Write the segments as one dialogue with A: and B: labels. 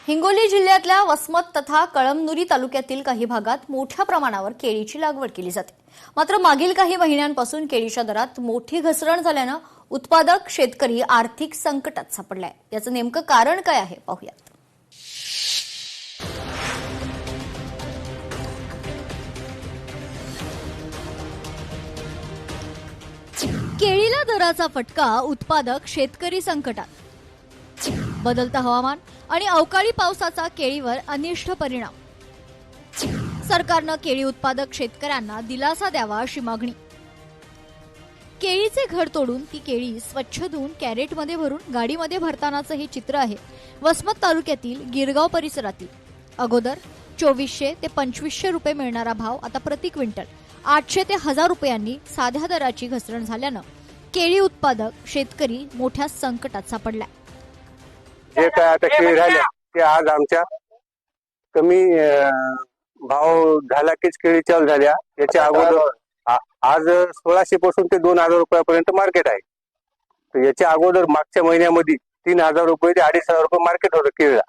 A: हिंगोली जिल्ह्यातल्या वसमत तथा कळमनुरी तालुक्यातील काही भागात मोठ्या प्रमाणावर केळीची लागवड केली जाते. मात्र मागील काही महिन्यांपासून केळीच्या दरात मोठी घसरण झाल्यानं उत्पादक शेतकरी आर्थिक संकटात सापडलाय. याचं नेमकं कारण काय आहे पाहूयात. केळीला दराचा फटका, उत्पादक शेतकरी संकटात. बदलतं हवामान आणि अवकाळी पावसाचा केळीवर अनिष्ट परिणाम. सरकारनं केळी उत्पादक शेतकऱ्यांना दिलासा द्यावा अशी मागणी. केळीचे घड तोडून ती केळी स्वच्छ धुवून कॅरेटमध्ये भरून गाडीमध्ये भरतानाचं हे चित्र आहे वसमत तालुक्यातील गिरगाव परिसरातील. अगोदर 2400 ते 2500 रुपये मिळणारा भाव आता प्रति क्विंटल 800 ते 1000 रुपयांनी साध्या दराची घसरण झाल्यानं केळी उत्पादक शेतकरी मोठ्या संकटात सापडलाय.
B: जे काय आता केळी राहिल्या ते आज आमच्या कमी भाव झाला कीच केळी चालू झाल्या. याच्या अगोदर आज 1600 पासून ते 2000 रुपयापर्यंत मार्केट आहे. तर याच्या अगोदर मागच्या महिन्यामध्ये 3000 रुपये ते 2500 रुपये मार्केट होतं केळीला.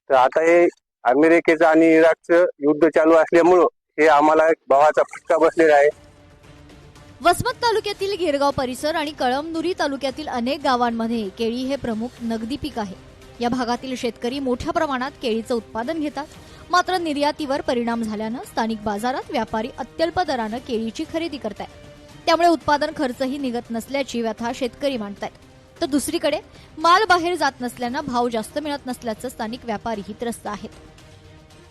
B: तर आता हे अमेरिकेचं आणि इराकचं युद्ध चालू असल्यामुळं हे आम्हाला भावाचा फटका बसलेला आहे.
A: वसमत तालुक्यातील गिरगाव परिसर आणि कळमनुरी तालुक्यातील अनेक गावांमध्ये केळी हे प्रमुख नगदी पीक आहे. या भागातील शेतकरी मोठ्या प्रमाणात केळीचं उत्पादन घेतात. मात्र निर्यातीवर परिणाम झाल्यानं स्थानिक बाजारात व्यापारी अत्यल्प दरानं केळीची खरेदी करतायत. त्यामुळे उत्पादन खर्चही निघत नसल्याची व्यथा शेतकरी मांडतायत. तर दुसरीकडे माल बाहेर जात नसल्यानं भाव जास्त मिळत नसल्याचं स्थानिक व्यापारीही त्रस्त आहेत.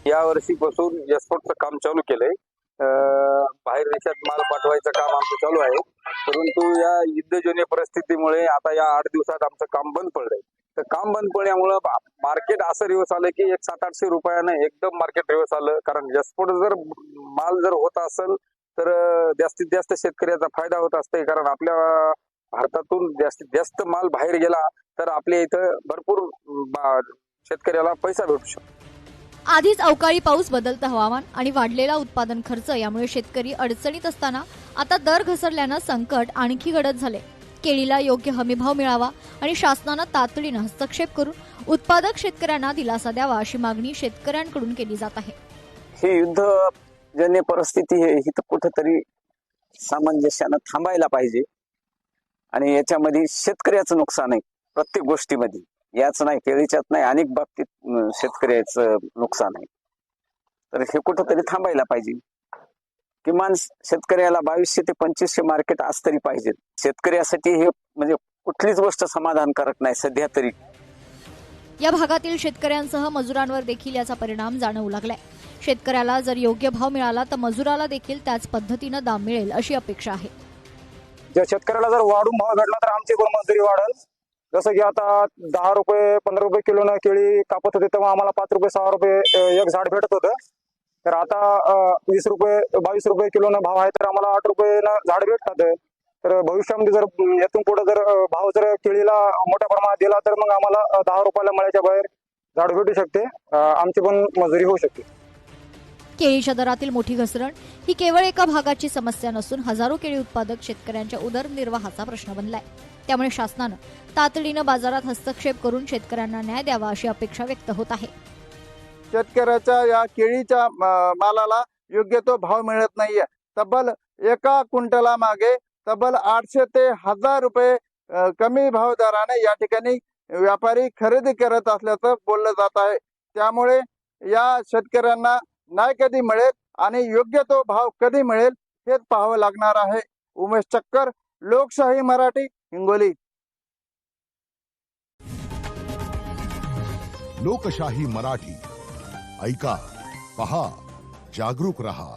C: या वर्षीपासून एक्सपोर्टचं काम चालू केलंय. बाहेर देशात माल पाठवायचं काम आमचं चालू आहे. परंतु या युद्धजन्य परिस्थितीमुळे आता या 8 दिवसात आमचं काम बंद पडलंय. तर काम बंद पडल्यामुळं मार्केट असं रिवर्स आलं की 700-800 रुपयानं एकदम मार्केट रिवर्स आलं. कारण एक्सपोर्ट जर माल जर होत असेल तर जास्तीत जास्त शेतकऱ्याचा फायदा होत असते. कारण आपल्या भारतातून जास्तीत जास्त माल बाहेर गेला तर आपल्या इथं भरपूर शेतकऱ्याला पैसा भेटू शकतो.
A: आधीच अवकाळी पाऊस, बदलतं हवामान आणि वाढलेला उत्पादन खर्च यामुळे शेतकरी अडचणीत असताना आता दर घसरल्यानं संकट आणखी गडद झाले. केळीला योग्य हमीभाव मिळावा आणि शासनानं तातडीनं हस्तक्षेप करून उत्पादक शेतकऱ्यांना दिलासा द्यावा अशी मागणी शेतकऱ्यांकडून केली जात आहे.
D: ही युद्धजन्य परिस्थिती ही तर कुठेतरी सामंजस्यानं थांबायला पाहिजे. आणि याच्यामध्ये शेतकऱ्याचं नुकसान आहे प्रत्येक गोष्टीमध्ये. याच नाही, केळीच्यात नाही, अनेक बाबतीत शेतकऱ्याचं नुकसान आहे. तर हे कुठंतरी थांबायला पाहिजे. किमान शेतकऱ्याला 2200 ते 2500 मार्केट आज तरी पाहिजे. शेतकऱ्यासाठी हे म्हणजे कुठलीच गोष्ट समाधानकारक नाही सध्या तरी.
A: या भागातील शेतकऱ्यांसह मजुरांवर देखील याचा परिणाम जाणवू लागलाय. शेतकऱ्याला जर योग्य भाव मिळाला तर मजुराला देखील त्याच पद्धतीनं दाम मिळेल अशी अपेक्षा आहे.
E: जर शेतकऱ्याला जर वाढून भाव घडला तर आमची पण मजुरी वाढेल. जसं की आता 10 रुपये 15 रुपये किलोनं केळी कापत होते तेव्हा आम्हाला 5 रुपये 6 रुपये एक झाड भेटत होतं. तर आता 20 रुपये 22 रुपये किलोनं भाव आहे तर आम्हाला 8 रुपयेनं झाड भेटतात. तर भविष्यामध्ये जर यातून पुढे जर भाव जर केळीला मोठ्या प्रमाणात दिला तर मग आम्हाला 10 रुपयाला मळ्याच्या बाहेर झाड भेटू शकते. आमची पण मजुरी होऊ शकते.
A: केळीच्या दरातील मोठी घसरण ही केवळ एका भागाची समस्या नसून हजारो केळी उत्पादक शेतकऱ्यांच्या उदरनिर्वाहाचा प्रश्न बनलाय. त्यामुळे शासनानं तातडीनं बाजारात हस्तक्षेप करून शेतकऱ्यांना न्याय द्यावा अशी अपेक्षा व्यक्त होत आहे.
F: शेतकऱ्याच्या या केळीच्या मालाला योग्य तो भाव मिळत नाहीये. तब्बल एका क्विंटला मागे तब्बल 800 ते 1000 रुपये कमी भाव दराने या ठिकाणी व्यापारी खरेदी करत असल्याचं बोललं जात आहे. त्यामुळे या शेतकऱ्यांना न्याय कधी मिळेल आणि योग्य तो भाव कधी मिळेल हेच पाहावं लागणार आहे. उमेश चक्कर, लोकशाही मराठी, हिंगोली.
G: लोकशाही मराठी ऐका, पहा, जागरूक रहा.